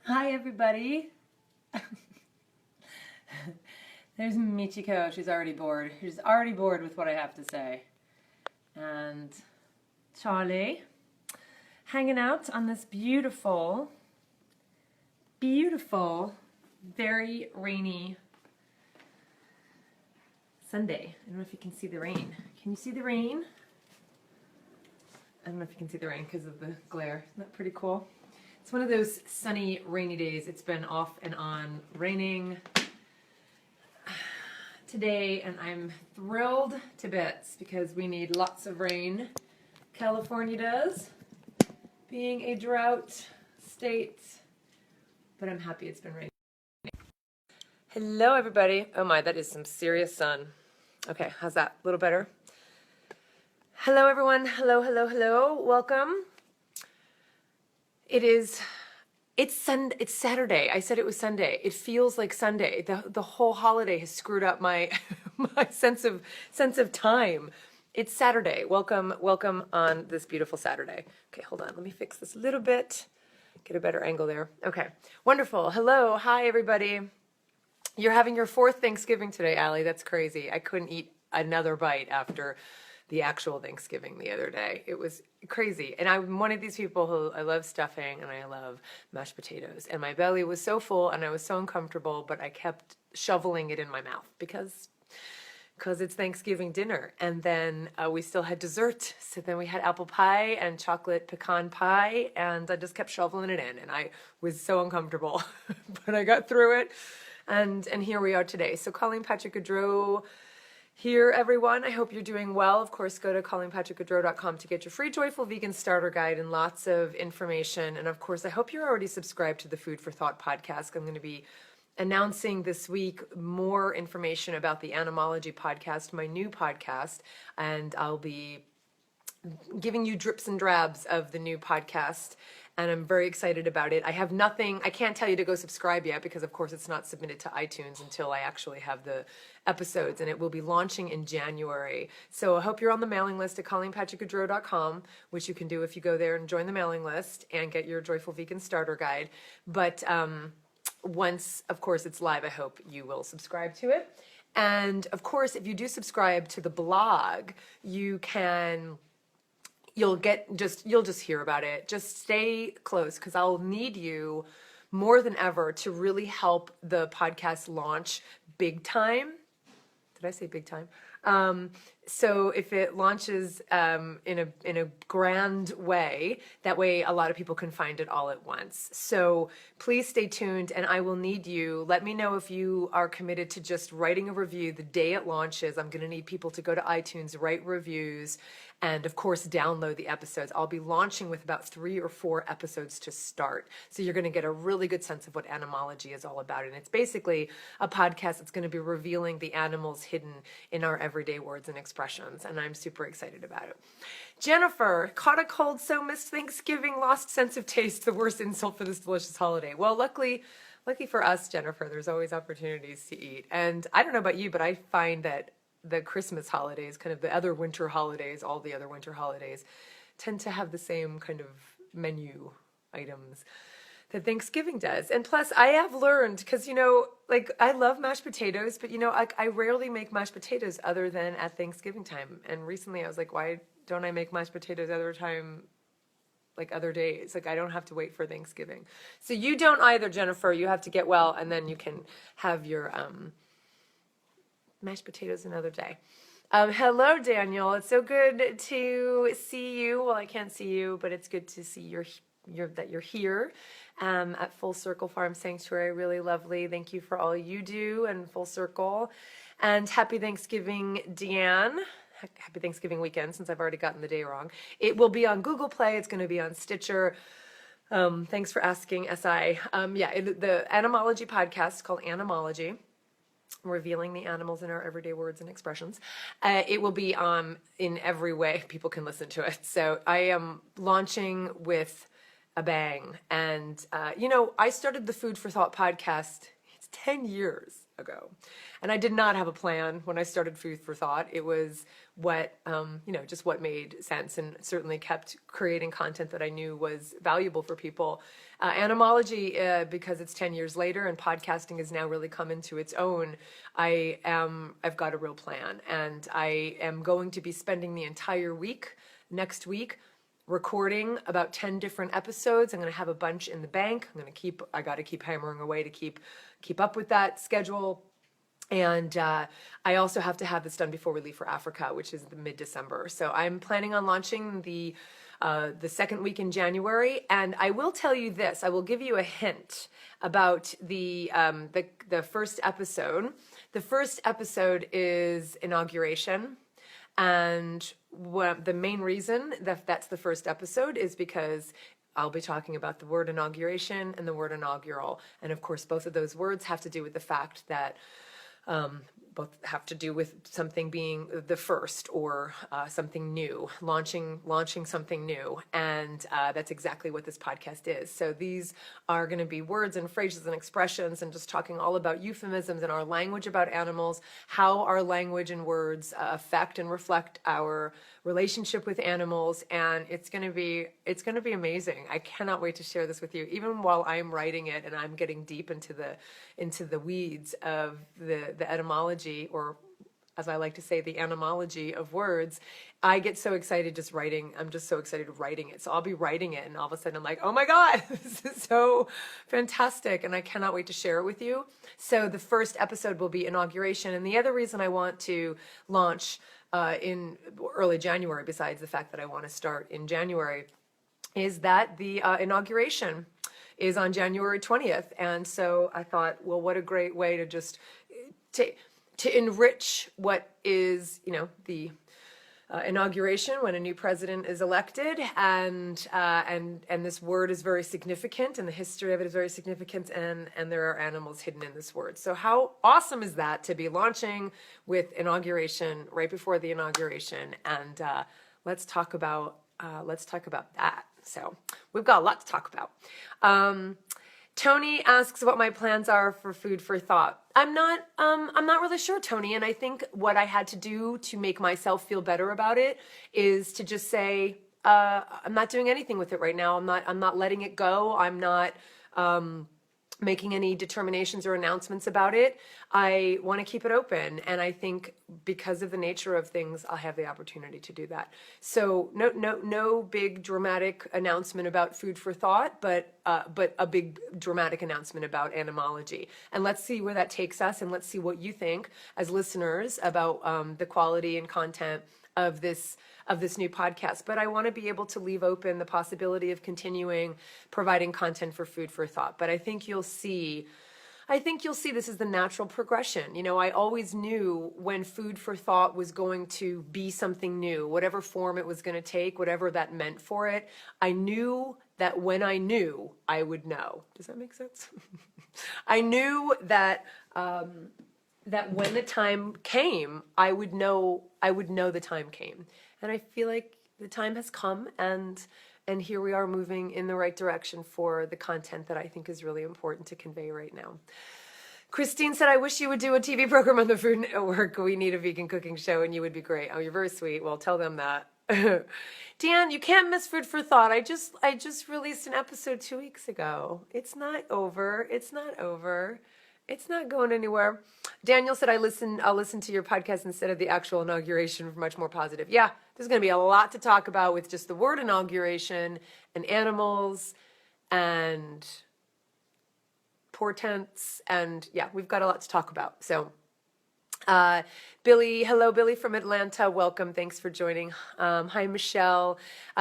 Hi, everybody. There's Michiko. She's already bored. She's already bored with what I have to say. And Charlie, hanging out on this beautiful, very rainy Sunday. I don't know if you can see the rain. Can you see the rain? I don't know if you can see the rain because of the glare. Isn't that pretty cool? It's one of those sunny, rainy days. It's been off and on raining today, and I'm thrilled to bits because we need lots of rain. California does, being a drought state, but I'm happy it's been raining. Hello, everybody. Oh my, that is some serious sun. Okay, how's that? A little better? Hello, everyone. Hello. Welcome. It's Saturday. I said it was Sunday. It feels like Sunday. The whole holiday has screwed up my my sense of time. It's Saturday. Welcome on this beautiful Saturday. Okay, hold on. Let me fix this a little bit. Get a better angle there. Okay. Wonderful. Hello. Hi, everybody. You're having your fourth Thanksgiving today, Allie. That's crazy. I couldn't eat another bite after the actual Thanksgiving the other day. It was crazy. And I'm one of these people who I love stuffing and I love mashed potatoes. And my belly was so full and I was so uncomfortable, but I kept shoveling it in my mouth because it's Thanksgiving dinner. And then we still had dessert. So then we had apple pie and chocolate pecan pie, and I just kept shoveling it in. And I was so uncomfortable, but I got through it. And here we are today. So Colleen Patrick-Goudreau here, everyone. I hope you're doing well. Of course, go to ColleenPatrick-Goudreau.com to get your free Joyful Vegan Starter Guide and lots of information. And of course, I hope you're already subscribed to the Food for Thought podcast. I'm going to be announcing this week more information about the Animology podcast, my new podcast, and I'll be giving you drips and drabs of the new podcast, and I'm very excited about it. I have nothing, I can't tell you to go subscribe yet because of course it's not submitted to iTunes until I actually have the episodes, and it will be launching in January. So I hope you're on the mailing list at ColleenPatrick-Goudreau.com, which you can do if you go there and join the mailing list and get your Joyful Vegan Starter Guide. But once, of course, it's live, I hope you will subscribe to it. And of course, if you do subscribe to the blog, you'll just hear about it. Just stay close because I'll need you more than ever to really help the podcast launch big time. Did I say big time? So if it launches in a grand way, that way a lot of people can find it all at once. So please stay tuned, and I will need you. Let me know if you are committed to just writing a review the day it launches. I'm going to need people to go to iTunes, write reviews, and of course download the episodes. I'll be launching with about 3 or 4 episodes to start. So you're going to get a really good sense of what Animology is all about. And it's basically a podcast that's going to be revealing the animals hidden in our everyday words and expressions. And I'm super excited about it. Jennifer, caught a cold, so missed Thanksgiving, lost sense of taste, the worst insult for this delicious holiday. Well, lucky for us, Jennifer, there's always opportunities to eat. And I don't know about you, but I find that the Christmas holidays, kind of the other winter holidays, all the other winter holidays, tend to have the same kind of menu items that Thanksgiving does. And plus, I have learned, because, I love mashed potatoes, but, I rarely make mashed potatoes other than at Thanksgiving time. And recently I was like, why don't I make mashed potatoes other time, like other days? Like, I don't have to wait for Thanksgiving. So you don't either, Jennifer. You have to get well, and then you can have your mashed potatoes another day. Hello, Daniel. It's so good to see you. Well, I can't see you, but it's good to see that you're here at Full Circle Farm Sanctuary. Really lovely. Thank you for all you do and Full Circle. And happy Thanksgiving, Deanne. Happy Thanksgiving weekend, since I've already gotten the day wrong. It will be on Google Play. It's going to be on Stitcher. Thanks for asking, SI. The Animology podcast called Animology, revealing the animals in our everyday words and expressions. It will be in every way people can listen to it. So I am launching with a bang. And, I started the Food for Thought podcast. It's 10 years. ago. And I did not have a plan when I started Food for Thought. It was what, just what made sense, and certainly kept creating content that I knew was valuable for people. Animology, because it's 10 years later and podcasting has now really come into its own, I've got a real plan, and I am going to be spending the entire week, next week, recording about 10 different episodes. I'm going to have a bunch in the bank. I got to keep hammering away to keep up with that schedule. And I also have to have this done before we leave for Africa, which is the mid-December. So I'm planning on launching the second week in January. And I will tell you this, I will give you a hint about the first episode. The first episode is inauguration. And the main reason that's the first episode is because I'll be talking about the word inauguration and the word inaugural. And of course, both of those words have to do with the fact that both have to do with something being the first, or something new, launching something new. And that's exactly what this podcast is. So these are going to be words and phrases and expressions, and just talking all about euphemisms and our language about animals, how our language and words affect and reflect our relationship with animals. And it's going to be amazing. I cannot wait to share this with you, even while I'm writing it and I'm getting deep into the weeds of the etymology, or as I like to say, the animology of words. I get so excited just writing. I'm just so excited writing it. So I'll be writing it, and all of a sudden I'm like, oh my God, this is so fantastic. And I cannot wait to share it with you. So the first episode will be inauguration. And the other reason I want to launch in early January, besides the fact that I want to start in January, is that the inauguration is on January 20th. And so I thought, well, what a great way to just to enrich what is, the inauguration, when a new president is elected, and this word is very significant, and the history of it is very significant, and there are animals hidden in this word. So how awesome is that, to be launching with inauguration right before the inauguration? And let's talk about that. So we've got a lot to talk about. Tony asks what my plans are for Food for Thought. I'm not really sure, Tony. And I think what I had to do to make myself feel better about it is to just say, I'm not doing anything with it right now. I'm not letting it go. I'm not, making any determinations or announcements about it. I want to keep it open. And I think because of the nature of things, I'll have the opportunity to do that. So no big dramatic announcement about Food for Thought, but a big dramatic announcement about animology. And let's see where that takes us. And let's see what you think as listeners about the quality and content of this new podcast. But I want to be able to leave open the possibility of continuing providing content for Food for Thought. But I think you'll see this is the natural progression. I always knew when Food for Thought was going to be something new, whatever form it was going to take, whatever that meant for it. I knew that when I knew, I would know. Does that make sense? I knew that that when the time came, I would know the time came. And I feel like the time has come, and here we are moving in the right direction for the content that I think is really important to convey right now. Christine said, I wish you would do a TV program on the Food Network. We need a vegan cooking show and you would be great. Oh, you're very sweet. Well, tell them that. Dan, you can't miss Food for Thought. I just released an episode 2 weeks ago. It's not over. It's not over. It's not going anywhere. Daniel said, I'll listen to your podcast instead of the actual inauguration for much more positive. Yeah, there's going to be a lot to talk about with just the word inauguration and animals and portents. And yeah, we've got a lot to talk about. So hello, Billy from Atlanta. Welcome. Thanks for joining. Hi, Michelle.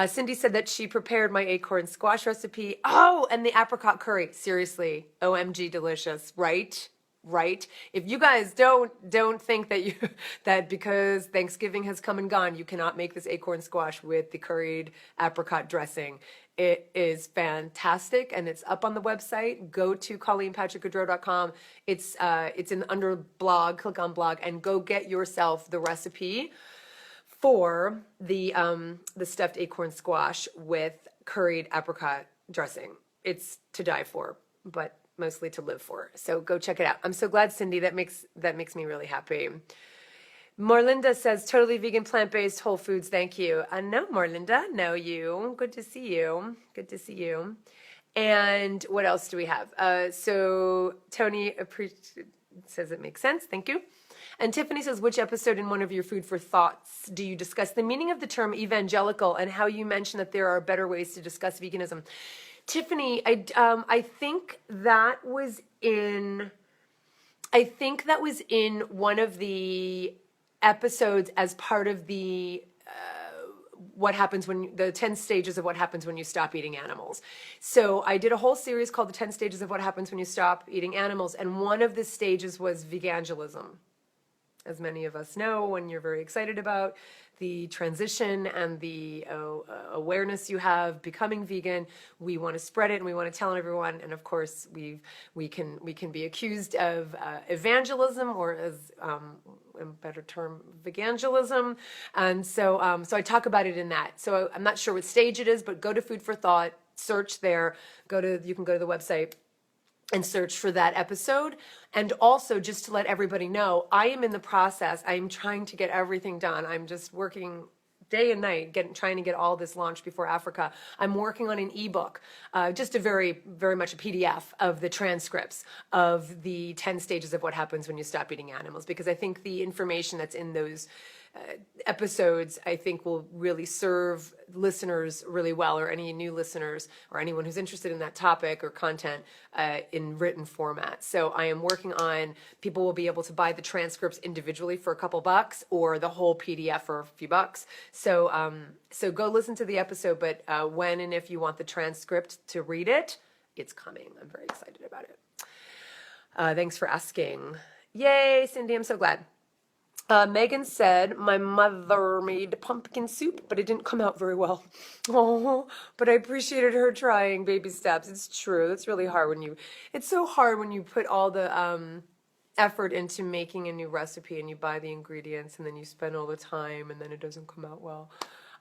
Cindy said that she prepared my acorn squash recipe. Oh, and the apricot curry. Seriously. OMG delicious. Right? If you guys don't think that because Thanksgiving has come and gone, you cannot make this acorn squash with the curried apricot dressing. It is fantastic, and it's up on the website. Go to ColleenPatrick-Goudreau.com. It's under blog. Click on blog and go get yourself the recipe for the stuffed acorn squash with curried apricot dressing. It's to die for, but mostly to live for. So go check it out. I'm so glad, Cindy. That makes me really happy. Morlinda says, totally vegan, plant-based, whole foods. Thank you. No, Morlinda, know you. Good to see you. Good to see you. And what else do we have? So Tony says it makes sense. Thank you. And Tiffany says, which episode in one of your food for thoughts do you discuss the meaning of the term evangelical and how you mention that there are better ways to discuss veganism? Tiffany, I think that was in one of the episodes as part of the the 10 stages of what happens when you stop eating animals. So I did a whole series called the 10 stages of what happens when you stop eating animals. And one of the stages was vegangelism. As many of us know, when you're very excited about the transition and the awareness you have becoming vegan, we want to spread it and we want to tell everyone. And of course, we can be accused of evangelism, or as a better term, vegangelism. And so I talk about it in that. So I'm not sure what stage it is, but go to Food for Thought, search there. You can go to the website and search for that episode. And also, just to let everybody know, I am in the process. I'm trying to get everything done. I'm just working day and night, trying to get all this launched before Africa. I'm working on an ebook, just a very, very much a PDF of the transcripts of the 10 stages of what happens when you stop eating animals, because I think the information that's in those episodes, I think, will really serve listeners really well, or any new listeners or anyone who's interested in that topic or content in written format. So I am working on, people will be able to buy the transcripts individually for a couple bucks, or the whole PDF for a few bucks. So so go listen to the episode, but when and if you want the transcript to read it, it's coming. I'm very excited about it. Thanks for asking. Yay, Cindy, I'm so glad. Megan said, my mother made pumpkin soup, but it didn't come out very well. Oh, but I appreciated her trying baby steps. It's true. It's really hard it's so hard when you put all the effort into making a new recipe and you buy the ingredients and then you spend all the time and then it doesn't come out well.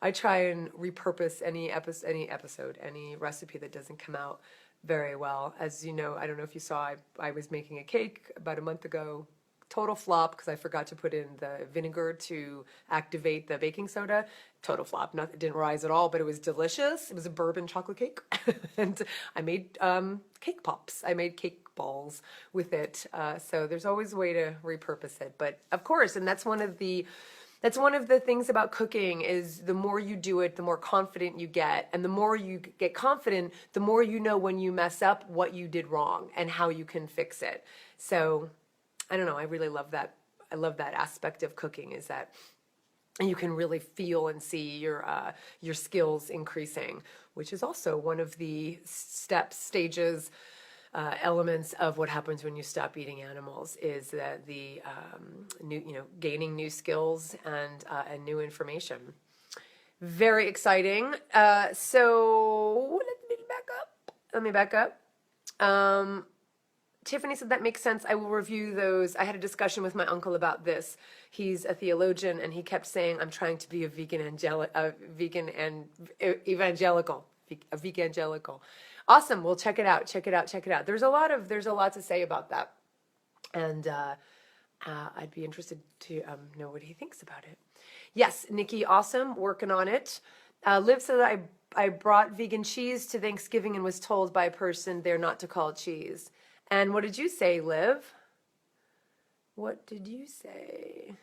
I try and repurpose any recipe that doesn't come out very well. As you know, I don't know if you saw, I was making a cake about a month ago. Total flop because I forgot to put in the vinegar to activate the baking soda. Total flop. It didn't rise at all, but it was delicious. It was a bourbon chocolate cake. And I made cake pops. I made cake balls with it. So there's always a way to repurpose it. But of course, and that's one of the things about cooking, is the more you do it, the more confident you get. And the more you get confident, the more you know when you mess up what you did wrong and how you can fix it. So I don't know. I really love that. I love that aspect of cooking, is that you can really feel and see your skills increasing, which is also one of the stages, elements of what happens when you stop eating animals, is that the gaining new skills and new information. Very exciting. So let me back up. Tiffany said, that makes sense. I will review those. I had a discussion with my uncle about this. He's a theologian, and he kept saying, I'm trying to be a vegan and evangelical. Awesome. Well, check it out. There's a lot to say about that. And I'd be interested to know what he thinks about it. Yes, Nikki, awesome. Working on it. Liv said, I brought vegan cheese to Thanksgiving and was told by a person they're not to call it cheese. And what did you say, Liv? What did you say?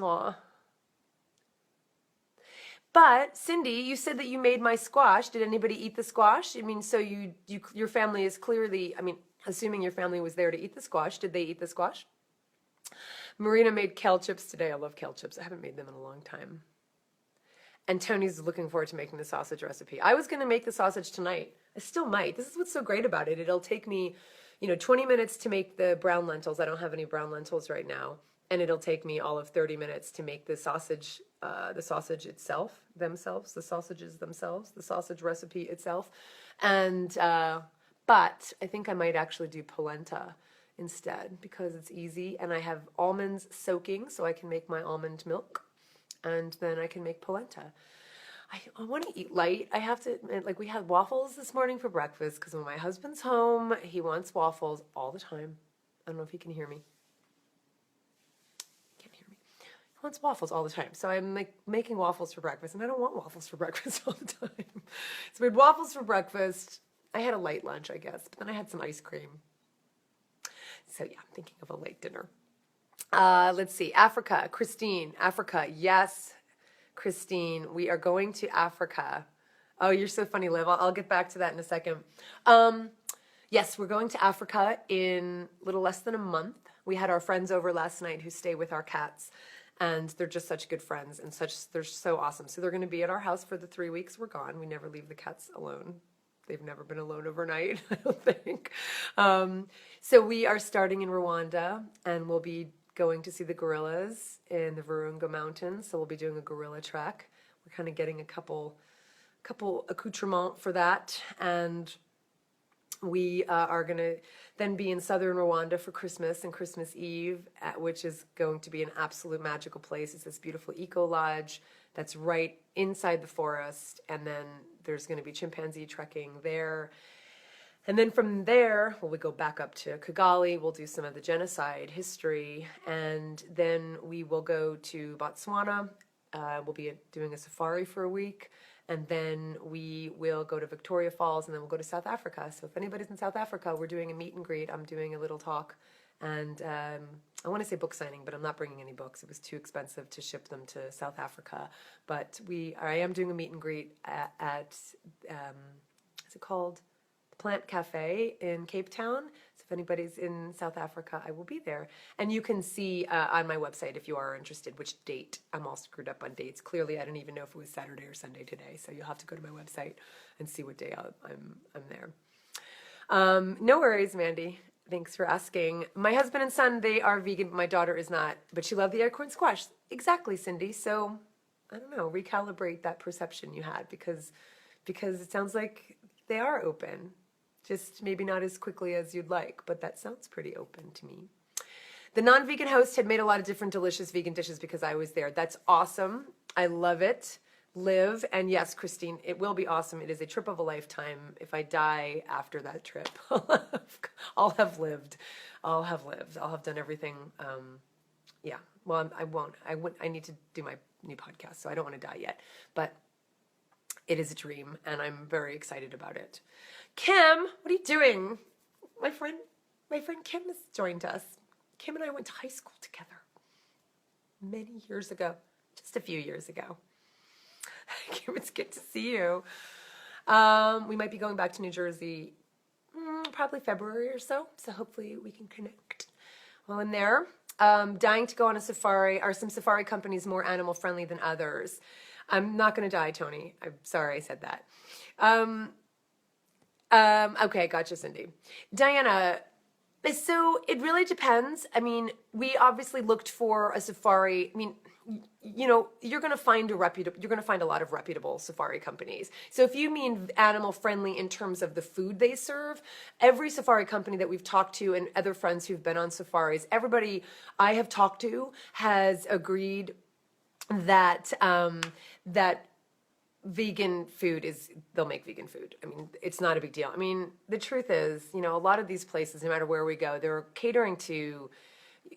Aw. But Cindy, you said that you made my squash. Did anybody eat the squash? I mean, so your family is clearly, assuming your family was there to eat the squash, did they eat the squash? Marina made kale chips today. I love kale chips. I haven't made them in a long time. And Tony's looking forward to making the sausage recipe. I was going to make the sausage tonight. I still might. This is what's so great about it. It'll take me, 20 minutes to make the brown lentils. I don't have any brown lentils right now. And it'll take me all of 30 minutes to make the sausage itself, the sausage recipe itself. And, but I think I might actually do polenta instead, because it's easy. And I have almonds soaking, so I can make my almond milk. And then I can make polenta. I want to eat light. I have to admit, like, we had waffles this morning for breakfast because when my husband's home, he wants waffles all the time. I don't know if he can hear me. Can't hear me. He wants waffles all the time. So I'm like making waffles for breakfast, and I don't want waffles for breakfast all the time. So we had waffles for breakfast. I had a light lunch, I guess, but then I had some ice cream. So yeah, I'm thinking of a late dinner. Let's see. Africa. Christine. Africa. Yes, Christine. We are going to Africa. Oh, you're so funny, Liv. I'll get back to that in a second. Yes, we're going to Africa in a little less than a month. We had our friends over last night who stay with our cats, and they're just such good friends and they're so awesome. So they're going to be at our house for the 3 weeks we're gone. We never leave the cats alone. They've never been alone overnight, I don't think. So we are starting in Rwanda, and we'll be going to see the gorillas in the Virunga Mountains. So we'll be doing a gorilla trek. We're kind of getting a couple accoutrements for that, and we are going to then be in southern Rwanda for Christmas and Christmas Eve, which is going to be an absolute magical place. It's this beautiful eco lodge that's right inside the forest, and then there's going to be chimpanzee trekking there. And then from there, well, we go back up to Kigali. We'll do some of the genocide history, and then we will go to Botswana. We'll be doing a safari for a week. And then we will go to Victoria Falls, and then we'll go to South Africa. So if anybody's in South Africa, we're doing a meet and greet. I'm doing a little talk. And I want to say book signing, but I'm not bringing any books. It was too expensive to ship them to South Africa. But I am doing a meet and greet at is it called? Plant Cafe in Cape Town. So if anybody's in South Africa, I will be there. And you can see on my website, if you are interested, which date. I'm all screwed up on dates. Clearly, I don't even know if it was Saturday or Sunday today. So you'll have to go to my website and see what day I'm there. No worries, Mandy. Thanks for asking. My husband and son, they are vegan, but my daughter is not. But she loved the acorn squash. Exactly, Cindy. So I don't know, recalibrate that perception you had because it sounds like they are open. Just maybe not as quickly as you'd like, but that sounds pretty open to me. The non-vegan host had made a lot of different delicious vegan dishes because I was there. That's awesome. I love it. Live. And yes, Christine, it will be awesome. It is a trip of a lifetime. If I die after that trip, I'll have lived. I'll have done everything. Yeah. Well, I won't. I need to do my new podcast, so I don't want to die yet. But it is a dream, and I'm very excited about it. Kim, what are you doing? My friend Kim has joined us. Kim and I went to high school together many years ago, just a few years ago. Kim, it's good to see you. We might be going back to New Jersey probably February or so hopefully we can connect while I'm there. Dying to go on a safari. Are some safari companies more animal friendly than others? I'm not going to die, Tony. I'm sorry I said that. Okay, gotcha, Cindy. Diana, so it really depends. I mean, we obviously looked for a safari. I mean, you're going to find a lot of reputable safari companies. So if you mean animal friendly in terms of the food they serve, every safari company that we've talked to and other friends who've been on safaris, everybody I have talked to has agreed that that vegan food they'll make vegan food. I mean, it's not a big deal. I mean, the truth is, a lot of these places, no matter where we go, they're catering to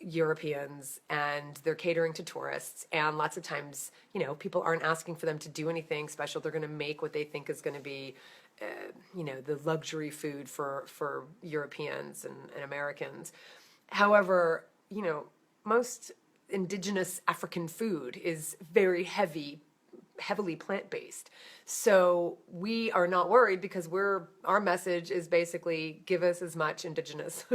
Europeans and they're catering to tourists. And lots of times, people aren't asking for them to do anything special. They're going to make what they think is going to be, the luxury food for Europeans and Americans. However, most indigenous African food is very heavily plant-based. So we are not worried because our message is basically give us as much indigenous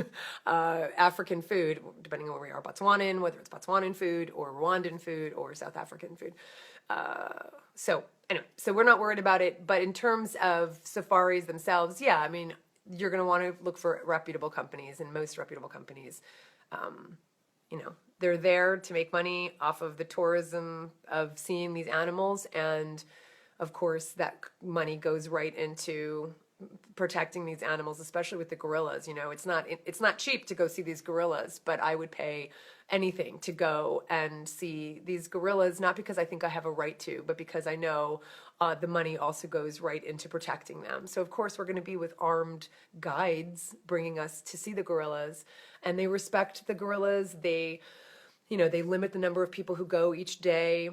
African food, depending on where we are, Botswanan, whether it's Botswanan food or Rwandan food or South African food. So we're not worried about it. But in terms of safaris themselves, yeah, I mean, you're going to want to look for reputable companies, and most reputable companies, they're there to make money off of the tourism of seeing these animals. And of course, that money goes right into protecting these animals, especially with the gorillas. It's not cheap to go see these gorillas, but I would pay anything to go and see these gorillas, not because I think I have a right to, but because I know the money also goes right into protecting them. So of course we're going to be with armed guides bringing us to see the gorillas, and they respect the gorillas. They limit the number of people who go each day.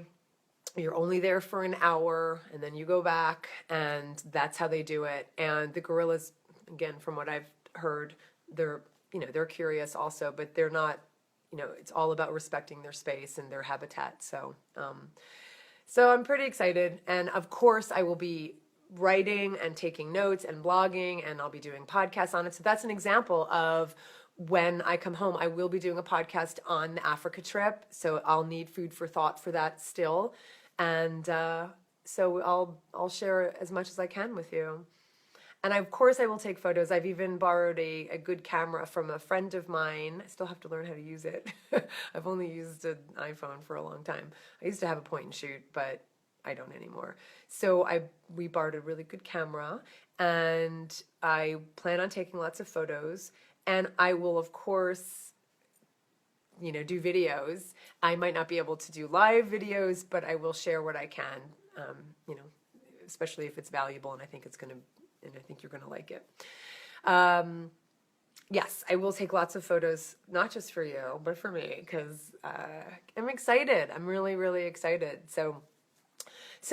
You're only there for an hour and then you go back, and that's how they do it. And the gorillas, again, from what I've heard, they're curious also, but they're not, it's all about respecting their space and their habitat. So I'm pretty excited. And of course I will be writing and taking notes and blogging, and I'll be doing podcasts on it. So that's an example of when I come home. I will be doing a podcast on the Africa trip. So I'll need food for thought for that still. And so I'll share as much as I can with you. And of course I will take photos. I've even borrowed a good camera from a friend of mine. I still have to learn how to use it. I've only used an iPhone for a long time. I used to have a point and shoot, but I don't anymore. So we borrowed a really good camera, and I plan on taking lots of photos, and I will of course do videos. I might not be able to do live videos, but I will share what I can, especially if it's valuable, and I think you're going to like it. Yes, I will take lots of photos, not just for you, but for me, because I'm excited. I'm really, really excited. So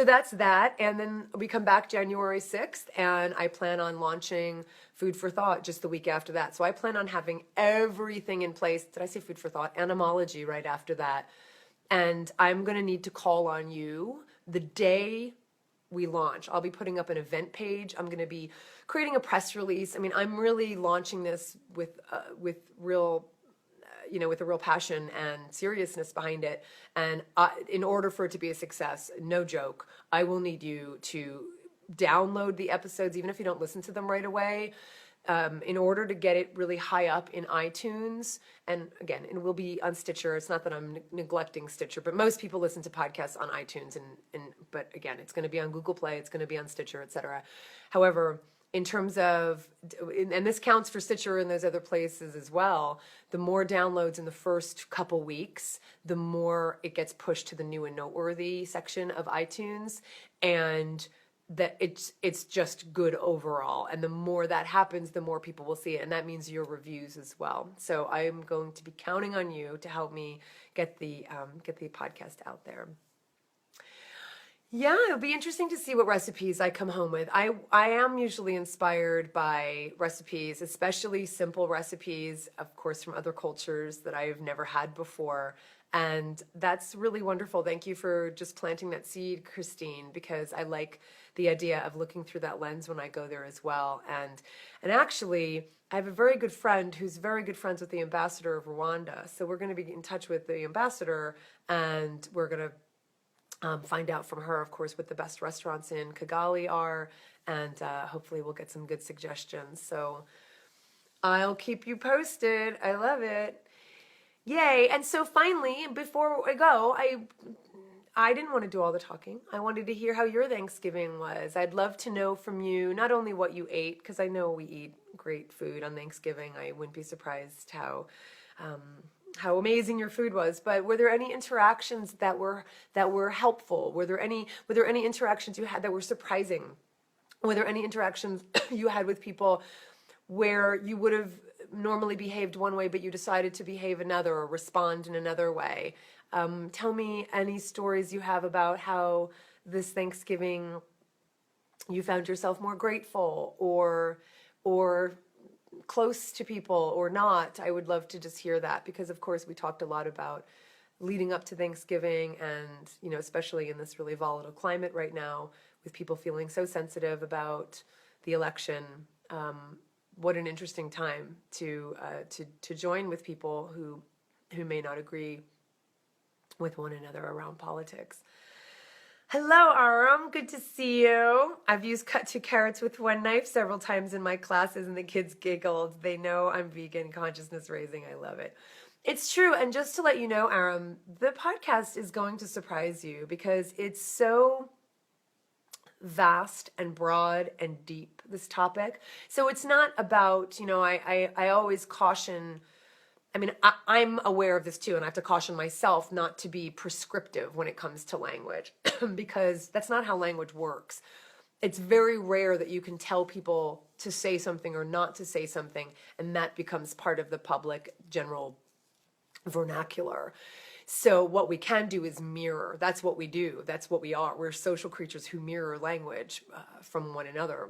that's that. And then we come back January 6th, and I plan on launching Food for Thought just the week after that. So I plan on having everything in place. Did I say Food for Thought? Animology right after that. And I'm going to need to call on you the day we launch. I'll be putting up an event page. I'm going to be creating a press release. I mean, I'm really launching this with real with a real passion and seriousness behind it. And in order for it to be a success, no joke, I will need you to download the episodes, even if you don't listen to them right away, in order to get it really high up in iTunes. And again, it will be on Stitcher. It's not that I'm neglecting Stitcher, but most people listen to podcasts on iTunes. But again, it's going to be on Google Play. It's going to be on Stitcher, etc. However, in terms of, and this counts for Stitcher and those other places as well, the more downloads in the first couple weeks, the more it gets pushed to the new and noteworthy section of iTunes, and that it's just good overall. And the more that happens, the more people will see it, and that means your reviews as well. So I'm going to be counting on you to help me get the podcast out there. Yeah, it'll be interesting to see what recipes I come home with. I am usually inspired by recipes, especially simple recipes, of course, from other cultures that I've never had before. And that's really wonderful. Thank you for just planting that seed, Christine, because I like the idea of looking through that lens when I go there as well. And actually, I have a very good friend who's very good friends with the ambassador of Rwanda. So we're going to be in touch with the ambassador, and we're going to find out from her, of course, what the best restaurants in Kigali are, and hopefully we'll get some good suggestions. So I'll keep you posted. I love it. Yay. And so finally, before I go, I didn't want to do all the talking. I wanted to hear how your Thanksgiving was. I'd love to know from you not only what you ate, because I know we eat great food on Thanksgiving. I wouldn't be surprised how amazing your food was, but were there any interactions that were helpful? Were there any interactions you had that were surprising? Were there any interactions you had with people where you would have normally behaved one way, but you decided to behave another or respond in another way? Tell me any stories you have about how this Thanksgiving you found yourself more grateful or close to people or not. I would love to just hear that, because of course we talked a lot about leading up to Thanksgiving, and especially in this really volatile climate right now with people feeling so sensitive about the election. What an interesting time to join with people who may not agree with one another around politics. Hello, Aram. Good to see you. I've used cut 2 carrots with 1 knife several times in my classes, and the kids giggled. They know I'm vegan, consciousness raising. I love it. It's true. And just to let you know, Aram, the podcast is going to surprise you because it's so vast and broad and deep, this topic. So it's not about, I always caution, I'm aware of this too, and I have to caution myself not to be prescriptive when it comes to language, because that's not how language works. It's very rare that you can tell people to say something or not to say something, and that becomes part of the public general vernacular. So what we can do is mirror. That's what we do. That's what we are. We're social creatures who mirror language from one another.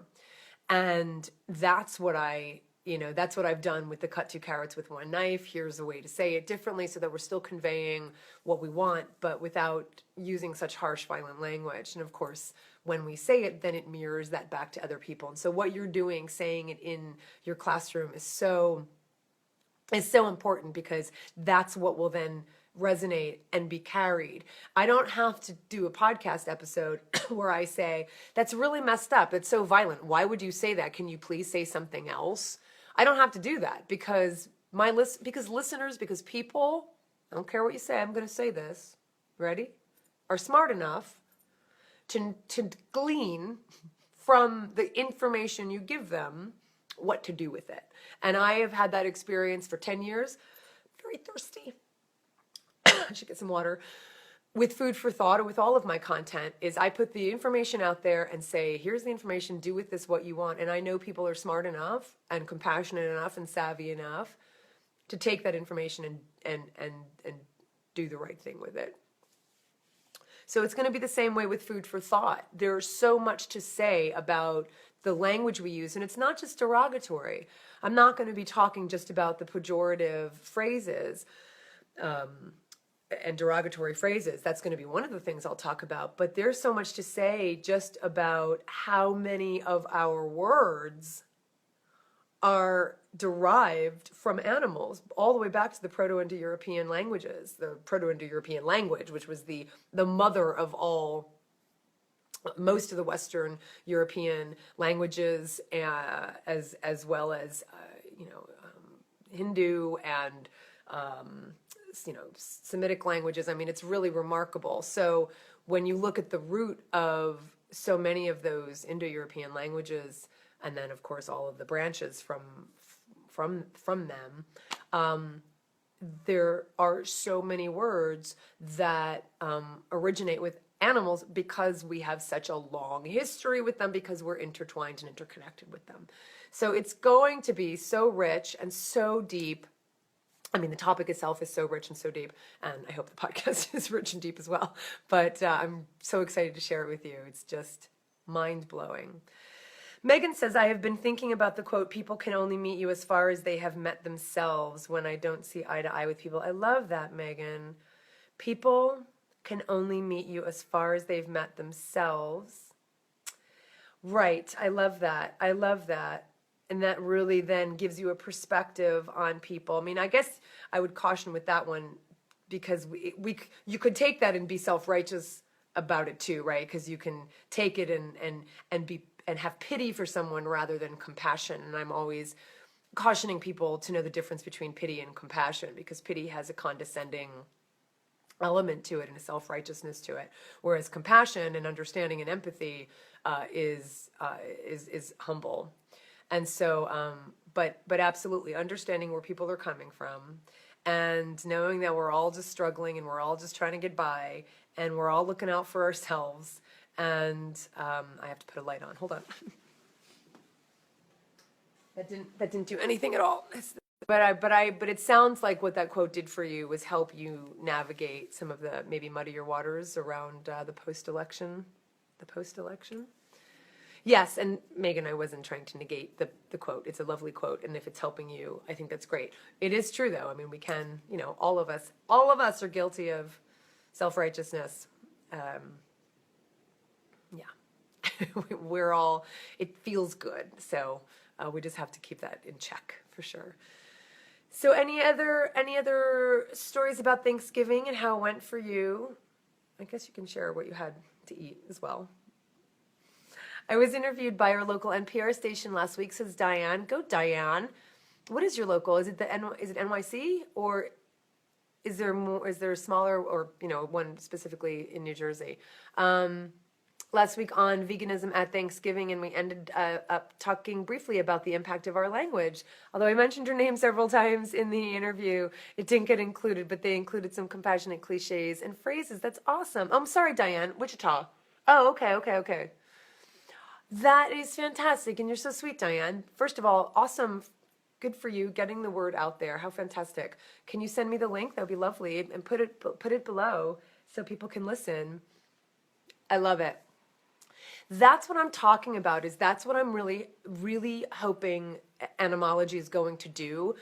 And that's what that's what I've done with the cut 2 carrots with one knife. Here's a way to say it differently so that we're still conveying what we want, but without using such harsh, violent language. And of course, when we say it, then it mirrors that back to other people. And so what you're doing, saying it in your classroom is so important, because that's what will then resonate and be carried. I don't have to do a podcast episode where I say, that's really messed up. It's so violent. Why would you say that? Can you please say something else? I don't have to do that, because listeners, because people, I don't care what you say, I'm going to say this, ready? Are smart enough to glean from the information you give them what to do with it. And I have had that experience for 10 years. Very thirsty. I should get some water. With Food for Thought, or with all of my content, is I put the information out there and say, here's the information, do with this what you want. And I know people are smart enough and compassionate enough and savvy enough to take that information and do the right thing with it. So it's going to be the same way with Food for Thought. There's so much to say about the language we use, and it's not just derogatory. I'm not going to be talking just about the pejorative phrases and derogatory phrases. That's going to be one of the things I'll talk about. But there's so much to say just about how many of our words are derived from animals, all the way back to the Proto-Indo-European languages, the Proto-Indo-European language, which was the mother of most of the Western European languages, as well as Hindu and Semitic languages. It's really remarkable. So when you look at the root of so many of those Indo-European languages, and then of course all of the branches from them, there are so many words that originate with animals, because we have such a long history with them, because we're intertwined and interconnected with them. So it's going to be so rich and so deep. The topic itself is so rich and so deep, and I hope the podcast is rich and deep as well. But I'm so excited to share it with you. It's just mind-blowing. Megan says, I have been thinking about the quote, people can only meet you as far as they have met themselves, when I don't see eye to eye with people. I love that, Megan. People can only meet you as far as they've met themselves. Right. I love that. And that really then gives you a perspective on people. I guess I would caution with that one, because you could take that and be self-righteous about it too, right? Because you can take it and have pity for someone rather than compassion. And I'm always cautioning people to know the difference between pity and compassion, because pity has a condescending element to it and a self-righteousness to it, whereas compassion and understanding and empathy is humble. And so, but absolutely understanding where people are coming from, and knowing that we're all just struggling and we're all just trying to get by, and we're all looking out for ourselves. And I have to put a light on. Hold on. That didn't do anything at all. But it sounds like what that quote did for you was help you navigate some of the maybe muddier waters around the post-election. Yes, and Megan, I wasn't trying to negate the quote. It's a lovely quote, and if it's helping you, I think that's great. It is true, though. We can, all of us are guilty of self-righteousness. We're all, it feels good, so we just have to keep that in check for sure. So any other stories about Thanksgiving and how it went for you? I guess you can share what you had to eat as well. I was interviewed by our local NPR station last week, says Diane. Go Diane. What is your local? Is it NYC, or is there more? Is there a smaller, or one specifically in New Jersey? last week on veganism at Thanksgiving, and we ended up talking briefly about the impact of our language. Although I mentioned her name several times in the interview, it didn't get included, but they included some compassionate cliches and phrases. That's awesome. I'm sorry, Diane, Wichita. Oh, okay. That is fantastic, and you're so sweet, Diane. First of all, awesome. Good for you getting the word out there. How fantastic. Can you send me the link? That would be lovely. And put it below so people can listen. I love it. That's what I'm talking about. That's what I'm really, really hoping Animology is going to do.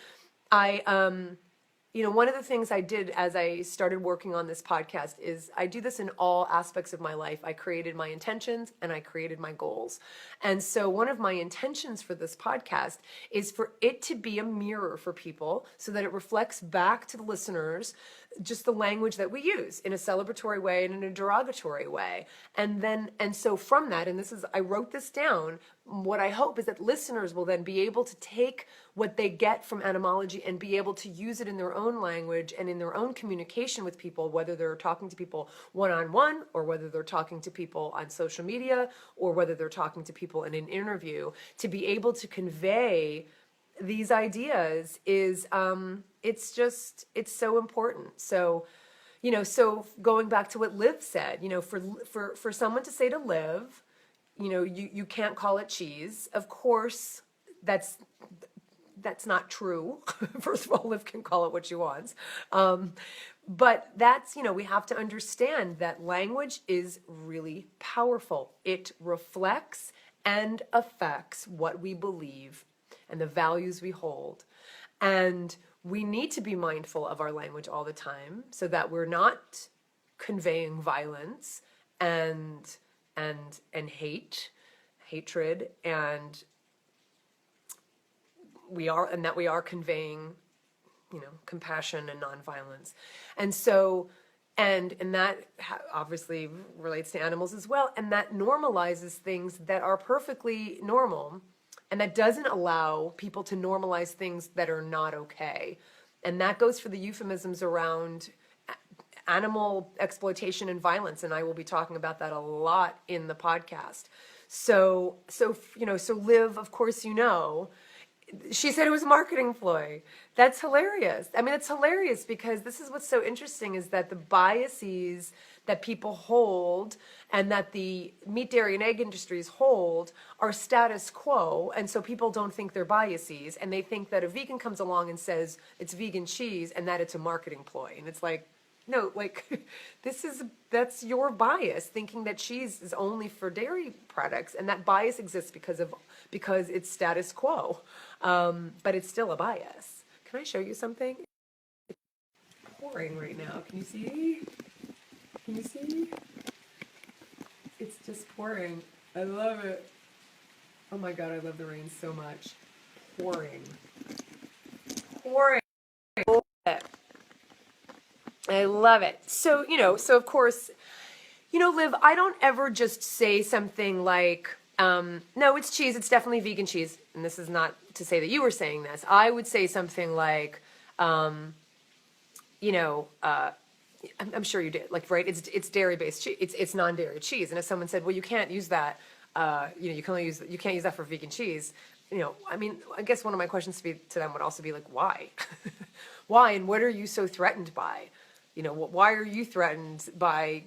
One of the things I did as I started working on this podcast is I do this in all aspects of my life. I created my intentions and I created my goals. And so one of my intentions for this podcast is for it to be a mirror for people so that it reflects back to the listeners just the language that we use in a celebratory way and in a derogatory way. And so from that, and I wrote this down, what I hope is that listeners will then be able to take what they get from Animology and be able to use it in their own language and in their own communication with people, whether they're talking to people one-on-one or whether they're talking to people on social media or whether they're talking to people in an interview. To be able to convey these ideas is it's so important. So going back to what Liv said, for someone to say to Liv, you can't call it cheese. Of course, that's not true. First of all, Liv can call it what she wants. But we have to understand that language is really powerful. It reflects and affects what we believe and the values we hold. And we need to be mindful of our language all the time so that we're not conveying violence and hatred, and we are conveying, compassion and nonviolence. And so, and that obviously relates to animals as well, and that normalizes things that are perfectly normal. And that doesn't allow people to normalize things that are not okay. And that goes for the euphemisms around animal exploitation and violence. And I will be talking about that a lot in the podcast. So Liv, of course, she said it was a marketing ploy. That's hilarious. I mean, it's hilarious because this is what's so interesting is that the biases that people hold and that the meat, dairy, and egg industries hold are status quo. And so people don't think they're biases. And they think that a vegan comes along and says it's vegan cheese and that it's a marketing ploy. And it's like, no, that's your bias, thinking that cheese is only for dairy products. And that bias exists because it's status quo. But it's still a bias. Can I show you something? It's pouring right now. Can you see? It's just pouring. I love it. Oh my God, I love the rain so much. Pouring. I love it. So of course, Liv, I don't ever just say something like, no, it's cheese. It's definitely vegan cheese. And this is not to say that you were saying this. I would say something like, I'm sure you did. Like, right? It's dairy-based cheese. It's non-dairy cheese. And if someone said, well, you can't use that, you can't use that for vegan cheese. I guess one of my questions to them would also be like, why? Why? And what are you so threatened by? Why are you threatened by,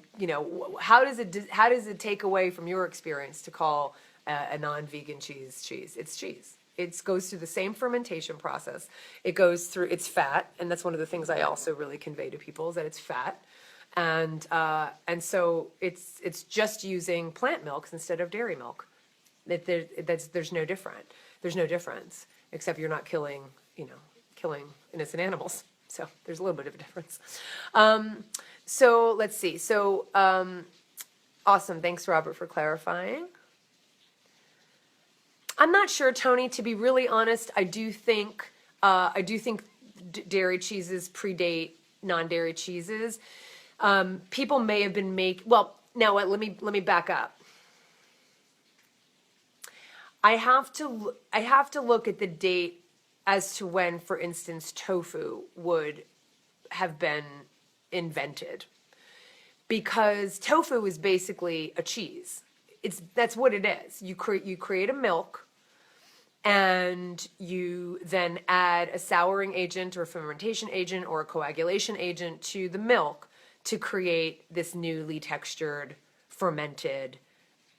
how does it take away from your experience to call a non-vegan cheese? It's cheese. It goes through the same fermentation process. It's fat. And that's one of the things I also really convey to people is that it's fat. And so it's just using plant milks instead of dairy milk. There's no difference, except you're not killing innocent animals. So there's a little bit of a difference. So let's see. So awesome. Thanks, Robert, for clarifying. I'm not sure, Tony. To be really honest, I do think dairy cheeses predate non-dairy cheeses. People may have been now let me back up. I have to look at the date as to when, for instance, tofu would have been invented. Because tofu is basically a cheese. that's what it is. You create a milk, and you then add a souring agent or a fermentation agent or a coagulation agent to the milk to create this newly textured fermented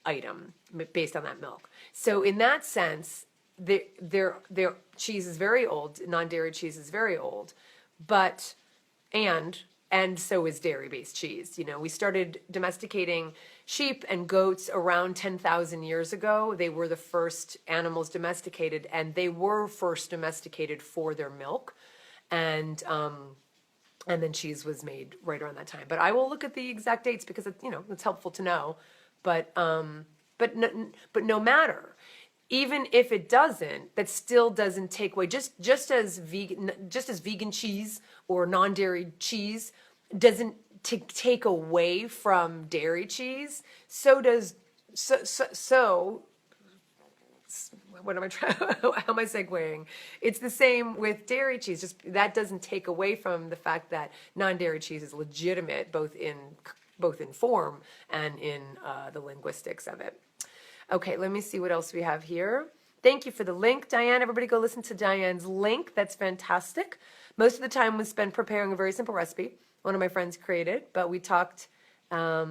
item based on that milk. So in that sense, their cheese is very old. Non-dairy cheese is very old, but and so is dairy-based cheese. You know, we started domesticating sheep and goats around 10,000 years ago. They were the first animals domesticated, and they were first domesticated for their milk, and then cheese was made right around that time. But I will look at the exact dates because it's helpful to know. But no matter. Even if it doesn't, that still doesn't take away. Just as vegan cheese or non-dairy cheese doesn't take away from dairy cheese, so what am I trying? How am I segueing? It's the same with dairy cheese. Just that doesn't take away from the fact that non-dairy cheese is legitimate, both in form and in the linguistics of it. Okay, let me see what else we have here. Thank you for the link, Diane. Everybody go listen to Diane's link. That's fantastic. Most of the time was spent preparing a very simple recipe. One of my friends created, but we talked a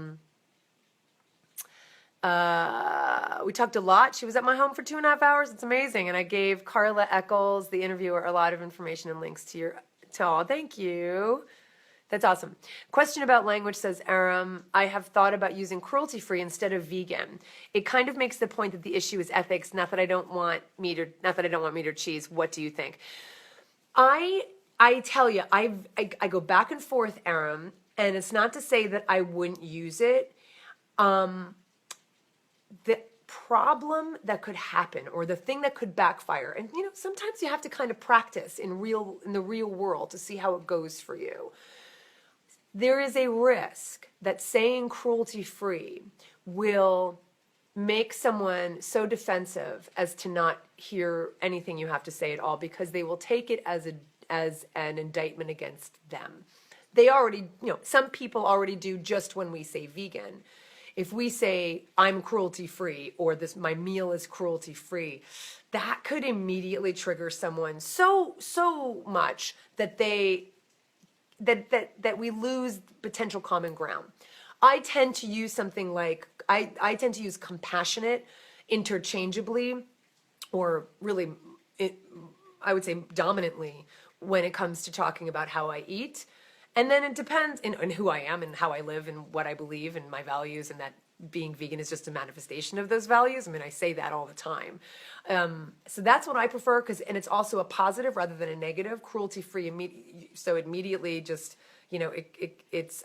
lot. She was at my home for 2.5 hours. It's amazing. And I gave Carla Eccles, the interviewer, a lot of information and links to all. Thank you. That's awesome. Question about language, says Aram. I have thought about using cruelty-free instead of vegan. It kind of makes the point that the issue is ethics, not that I don't want meat or cheese. What do you think? I tell you, I go back and forth, Aram, and it's not to say that I wouldn't use it. The problem that could happen, or the thing that could backfire, and sometimes you have to kind of practice in the real world to see how it goes for you. There is a risk that saying cruelty-free will make someone so defensive as to not hear anything you have to say at all, because they will take it as an indictment against them. They already, some people already do just when we say vegan. If we say I'm cruelty-free or my meal is cruelty-free, that could immediately trigger someone so much that that we lose potential common ground. I tend to use something like, I tend to use compassionate interchangeably, or really, I would say dominantly, when it comes to talking about how I eat. And then it depends on who I am and how I live and what I believe and my values, and that being vegan is just a manifestation of those values. I mean, I say that all the time. So that's what I prefer, and it's also a positive rather than a negative. Cruelty-free, so immediately just, it's,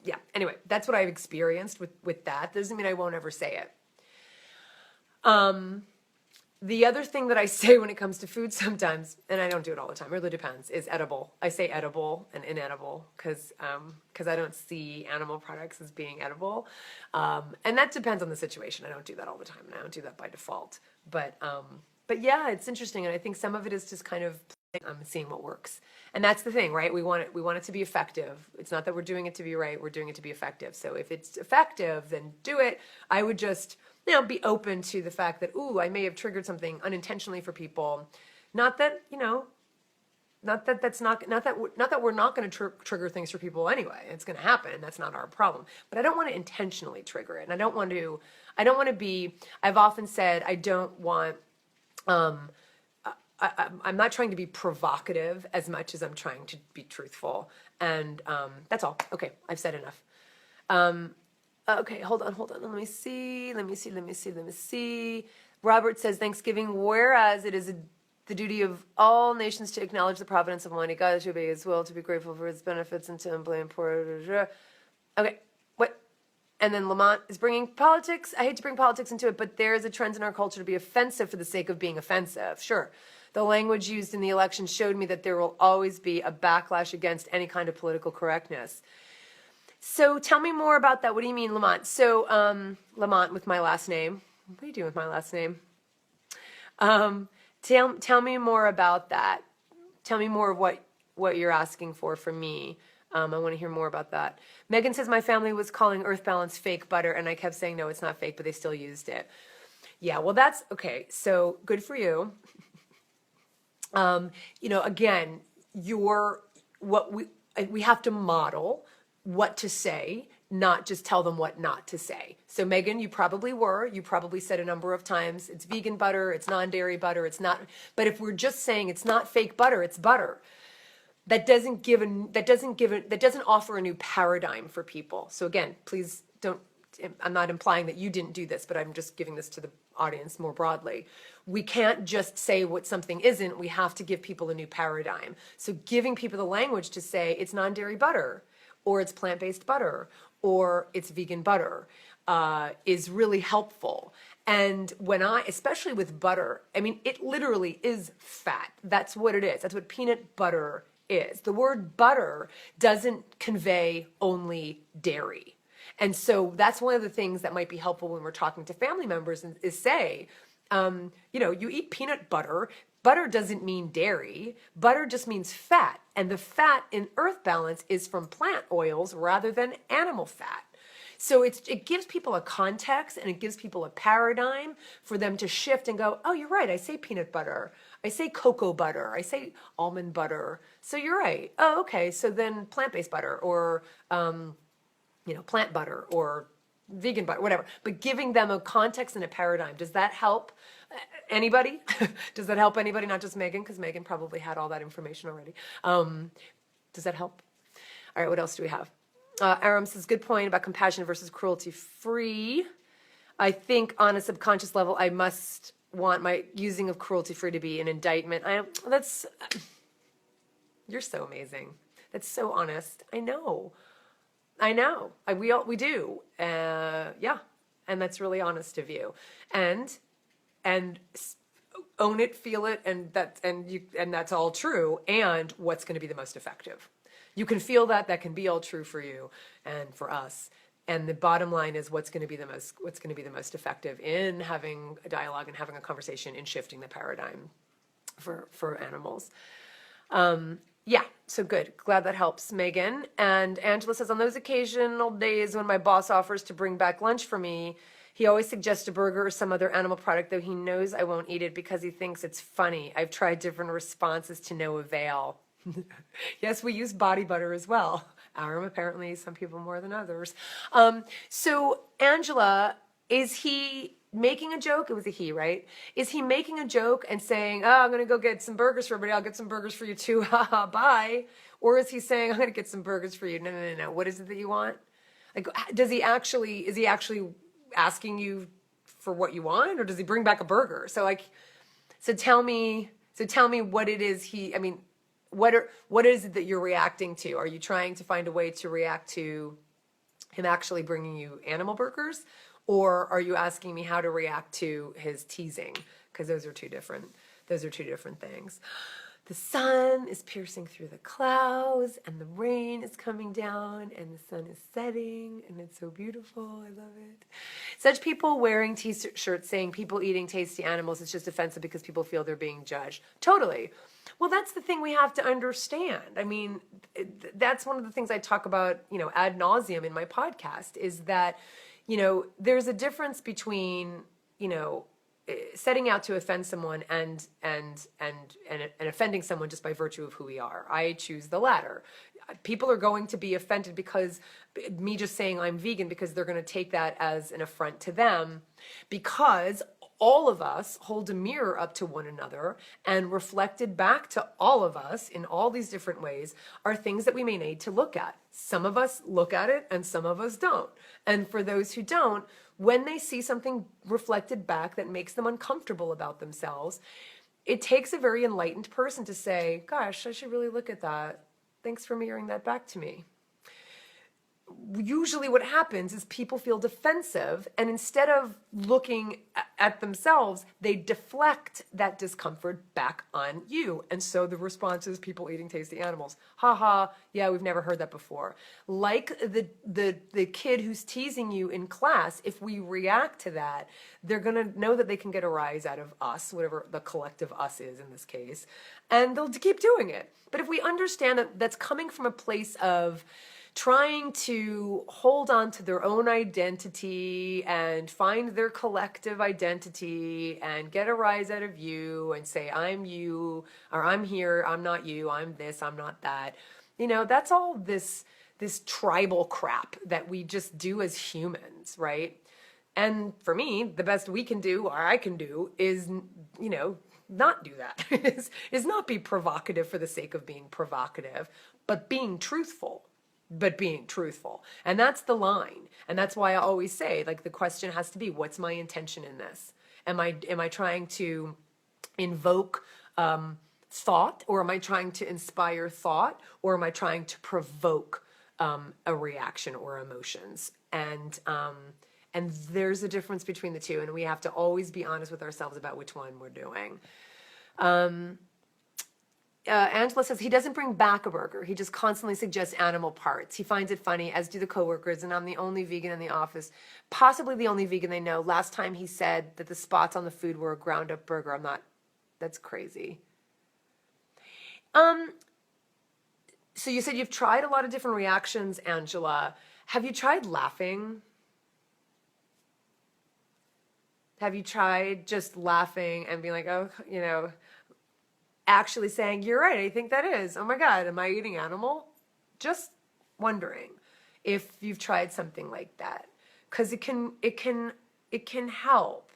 yeah. Anyway, that's what I've experienced with that. Doesn't mean I won't ever say it. The other thing that I say when it comes to food sometimes, and I don't do it all the time, it really depends, is edible. I say edible and inedible because I don't see animal products as being edible. And that depends on the situation. I don't do that all the time, and I don't do that by default. But yeah, it's interesting, and I think some of it is just kind of seeing what works. And that's the thing, right? We want it to be effective. It's not that we're doing it to be right, we're doing it to be effective. So if it's effective, then do it. I would just be open to the fact that, I may have triggered something unintentionally for people. Not that we're not going to trigger things for people anyway. It's going to happen, and that's not our problem. But I don't want to intentionally trigger it, and I don't want to be. I've often said I don't want. I'm not trying to be provocative as much as I'm trying to be truthful, and that's all. Okay, I've said enough. Okay, hold on. Let me see. Robert says, Thanksgiving, whereas it is the duty of all nations to acknowledge the providence of Almighty God, to obey His will, to be grateful for His benefits, and to blame poor. Okay, what? And then Lamont is bringing politics. I hate to bring politics into it, but there is a trend in our culture to be offensive for the sake of being offensive. Sure. The language used in the election showed me that there will always be a backlash against any kind of political correctness. So tell me more about that. What do you mean, Lamont? So Lamont with my last name. What are you doing with my last name? Tell me more about that. Tell me more of what you're asking for from me. I want to hear more about that. Megan says my family was calling Earth Balance fake butter, and I kept saying no, it's not fake, but they still used it. Yeah, well, that's okay. So good for you. Again, we have to model what to say, not just tell them what not to say. So Megan, you probably said a number of times, it's vegan butter, it's non-dairy butter, it's not, but if we're just saying it's not fake butter, it's butter, that doesn't offer a new paradigm for people. So again, please don't, I'm not implying that you didn't do this, but I'm just giving this to the audience more broadly. We can't just say what something isn't. We have to give people a new paradigm. So giving people the language to say it's non-dairy butter, or it's plant-based butter, or it's vegan butter, is really helpful. And especially with butter, I mean, it literally is fat. That's what it is. That's what peanut butter is. The word butter doesn't convey only dairy. And so that's one of the things that might be helpful when we're talking to family members is say, you eat peanut butter. Butter doesn't mean dairy. Butter just means fat. And the fat in Earth Balance is from plant oils rather than animal fat. So it gives people a context and it gives people a paradigm for them to shift and go, oh, you're right. I say peanut butter. I say cocoa butter. I say almond butter. So you're right. Oh, okay. So then plant-based butter or, plant butter or vegan butter, whatever. But giving them a context and a paradigm. Does that help anybody? Does that help anybody? Not just Megan, because Megan probably had all that information already. Does that help? All right, what else do we have? Aram says, good point about compassion versus cruelty-free. I think on a subconscious level, I must want my using of cruelty-free to be an indictment. You're so amazing. That's so honest. I know. We do. Yeah. And that's really honest of you. And own it, feel it, and that's all true. And what's going to be the most effective. You can feel that can be all true for you and for us. And the bottom line is what's going to be the most effective in having a dialogue and having a conversation in shifting the paradigm for animals. Yeah, so good. Glad that helps, Megan. And Angela says, on those occasional days when my boss offers to bring back lunch for me, he always suggests a burger or some other animal product, though he knows I won't eat it because he thinks it's funny. I've tried different responses to no avail. Yes, we use body butter as well. Aram, apparently, some people more than others. So, Angela, is he making a joke? It was a he, right? Is he making a joke and saying, oh, I'm going to go get some burgers for everybody. I'll get some burgers for you too. Haha, bye. Or is he saying, I'm going to get some burgers for you? No. What is it that you want? Like, is he actually asking you for what you want? Or does he bring back a burger? So tell me what it is what is it that you're reacting to? Are you trying to find a way to react to him actually bringing you animal burgers? Or are you asking me how to react to his teasing? Because those are two different things. The sun is piercing through the clouds and the rain is coming down and the sun is setting and it's so beautiful. I love it. Such people wearing t-shirts saying people eating tasty animals is just offensive because people feel they're being judged. Totally. Well, that's the thing we have to understand. I mean, that's one of the things I talk about, ad nauseum in my podcast is that, there's a difference between, setting out to offend someone and offending someone just by virtue of who we are. I choose the latter. People are going to be offended because me just saying I'm vegan because they're going to take that as an affront to them because all of us hold a mirror up to one another and reflected back to all of us in all these different ways are things that we may need to look at. Some of us look at it and some of us don't. And for those who don't, when they see something reflected back that makes them uncomfortable about themselves, it takes a very enlightened person to say, gosh, I should really look at that. Thanks for mirroring that back to me. usually what happens is people feel defensive, and instead of looking at themselves, they deflect that discomfort back on you. And so the response is people eating tasty animals. Ha ha, yeah, we've never heard that before. Like the kid who's teasing you in class, if we react to that, they're gonna know that they can get a rise out of us, whatever the collective us is in this case, and they'll keep doing it. But if we understand that that's coming from a place of trying to hold on to their own identity and find their collective identity and get a rise out of you and say, I'm you, or I'm here, I'm not you, I'm this, I'm not that. You know, that's all this tribal crap that we just do as humans, right? And for me, the best we can do, or I can do, is, you know, not do that, is not be provocative for the sake of being provocative, but being truthful. And that's the line. And that's why I always say, like, the question has to be, what's my intention in this? Am I trying to invoke thought, or am I trying to inspire thought, or am I trying to provoke a reaction or emotions? And there's a difference between the two, and we have to always be honest with ourselves about which one we're doing. Angela says he doesn't bring back a burger. He just constantly suggests animal parts. He finds it funny, as do the coworkers, and I'm the only vegan in the office, possibly the only vegan they know. Last time he said that the spots on the food were a ground up burger. I'm not, that's crazy. So you said you've tried a lot of different reactions, Angela. Have you tried laughing? Have you tried just laughing and being like, oh, you know, actually saying, you're right, I think that is. Oh my God, am I eating animal? Just wondering if you've tried something like that. Because it can help.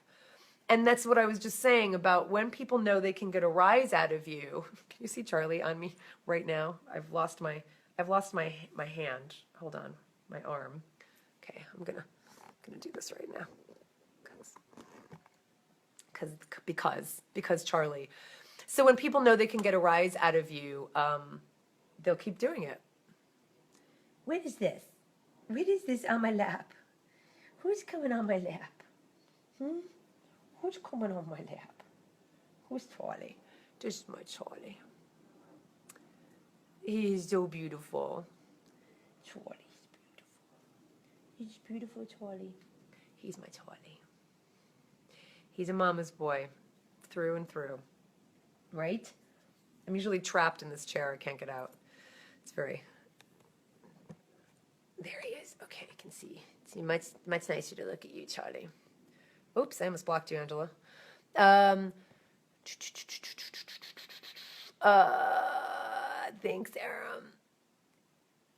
And that's what I was just saying about when people know they can get a rise out of you. Can you see Charlie on me right now? I've lost my hand. Hold on, my arm. Okay, I'm gonna do this right now. Because Charlie. So when people know they can get a rise out of you, they'll keep doing it. What is this? What is this on my lap? Who's coming on my lap? Who's coming on my lap? Who's Charlie? This is my Charlie. He's so beautiful. Charlie's beautiful. He's beautiful, Charlie. He's my Charlie. He's a mama's boy, through and through. Right? I'm usually trapped in this chair. I can't get out. It's very... There he is. Okay, I can see. It's much nicer to look at you, Charlie. Oops, I almost blocked you, Angela. Thanks, Aram.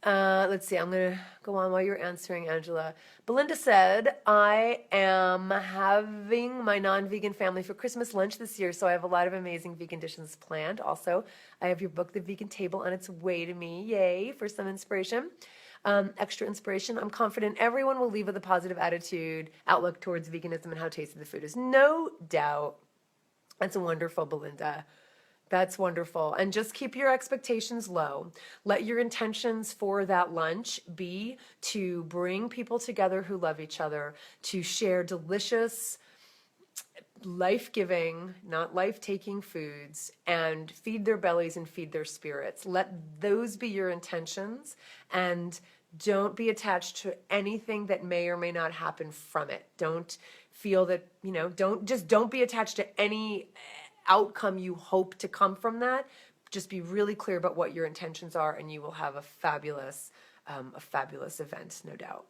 Let's see, I'm going to go on while you're answering, Angela. Belinda said, I am having my non-vegan family for Christmas lunch this year, so I have a lot of amazing vegan dishes planned. Also, I have your book, The Vegan Table, on its way to me. Yay, for some inspiration. Extra inspiration. I'm confident everyone will leave with a positive outlook towards veganism and how tasty the food is. No doubt. That's wonderful, Belinda. That's wonderful. And just keep your expectations low. Let your intentions for that lunch be to bring people together who love each other, to share delicious, life-giving, not life-taking foods, and feed their bellies and feed their spirits. Let those be your intentions, and don't be attached to anything that may or may not happen from it. Don't feel that, don't be attached to any outcome you hope to come from that. Just be really clear about what your intentions are, and you will have a fabulous event, no doubt.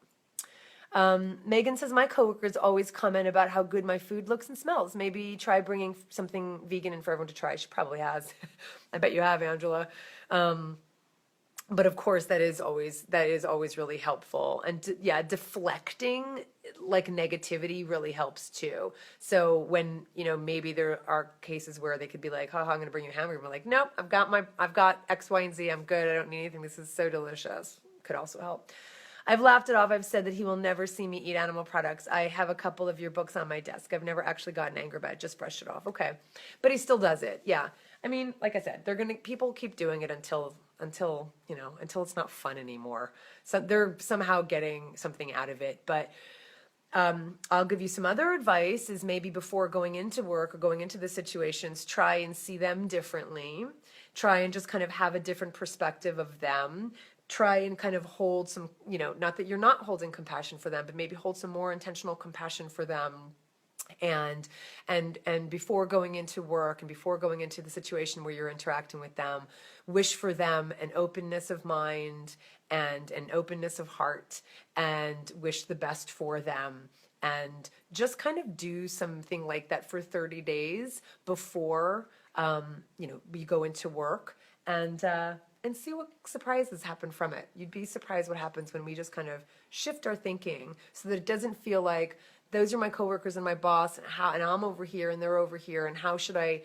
Megan says, my coworkers always comment about how good my food looks and smells. Maybe try bringing something vegan in for everyone to try. She probably has. I bet you have, Angela. But of course, that is always really helpful. And deflecting like negativity really helps too. So when, maybe there are cases where they could be like, I'm going to bring you a hamburger. And we're like, nope, I've got X, Y, and Z. I'm good. I don't need anything. This is so delicious. Could also help. I've laughed it off. I've said that he will never see me eat animal products. I have a couple of your books on my desk. I've never actually gotten angry about it. Just brushed it off. Okay. But he still does it. Yeah. I mean, like I said, people keep doing it until until it's not fun anymore. So they're somehow getting something out of it. But I'll give you some other advice is maybe before going into work or going into the situations, try and see them differently. Try and just kind of have a different perspective of them. Try and kind of hold some, not that you're not holding compassion for them, but maybe hold some more intentional compassion for them. And before going into work and before going into the situation where you're interacting with them, wish for them an openness of mind and an openness of heart, and wish the best for them, and just kind of do something like that for 30 days before you go into work, and see what surprises happen from it. You'd be surprised what happens when we just kind of shift our thinking so that it doesn't feel like those are my coworkers and my boss, and I'm over here and they're over here, and how should I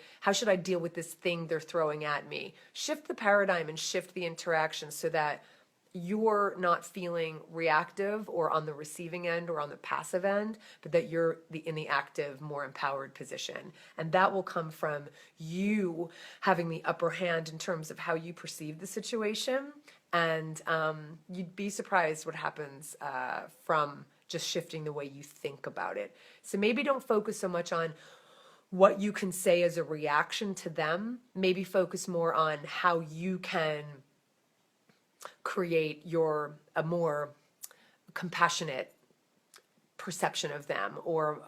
deal with this thing they're throwing at me? Shift the paradigm and shift the interaction so that you're not feeling reactive or on the receiving end or on the passive end, but that you're in the active, more empowered position. And that will come from you having the upper hand in terms of how you perceive the situation. And you'd be surprised what happens from just shifting the way you think about it. So maybe don't focus so much on what you can say as a reaction to them. Maybe focus more on how you can create a more compassionate perception of them, or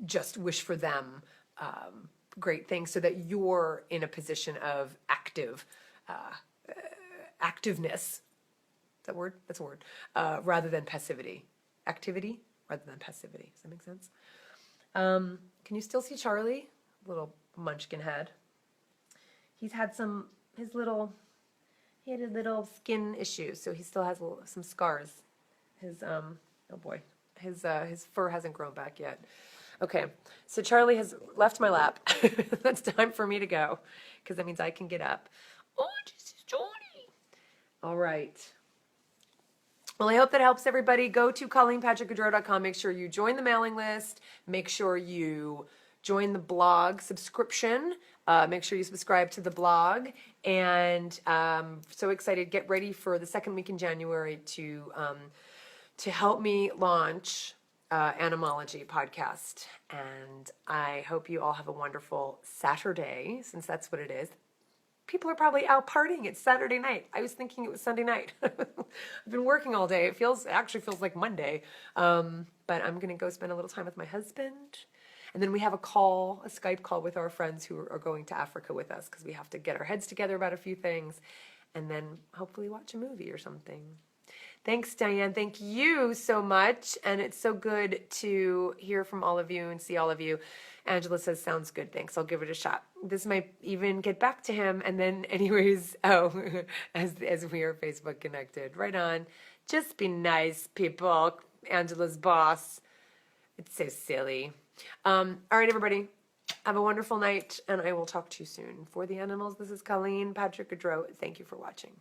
just wish for them great things, so that you're in a position of activeness. That word? That's a word. Rather than passivity. Activity rather than passivity. Does that make sense? Can you still see Charlie? Little munchkin head. He's had he had a little skin issue, so he still has some scars. His fur hasn't grown back yet. Okay, so Charlie has left my lap. That's time for me to go, because that means I can get up. Oh, this is Johnny. All right. Well, I hope that helps everybody. Go to ColleenPatrick-Goudreau.com. Make sure you join the mailing list. Make sure you join the blog subscription. Make sure you subscribe to the blog. And so excited. Get ready for the second week in January to help me launch Animology podcast. And I hope you all have a wonderful Saturday, since that's what it is. People are probably out partying. It's Saturday night. I was thinking it was Sunday night. I've been working all day. It actually feels like Monday. But I'm going to go spend a little time with my husband. And then we have a Skype call with our friends who are going to Africa with us, because we have to get our heads together about a few things, and then hopefully watch a movie or something. Thanks, Diane. Thank you so much. And it's so good to hear from all of you and see all of you. Angela says, sounds good. Thanks. I'll give it a shot. This might even get back to him. And then anyways, as we are Facebook connected. Right on. Just be nice, people. Angela's boss. It's so silly. All right, everybody. Have a wonderful night, and I will talk to you soon. For the animals, this is Colleen Patrick-Goudreau. Thank you for watching.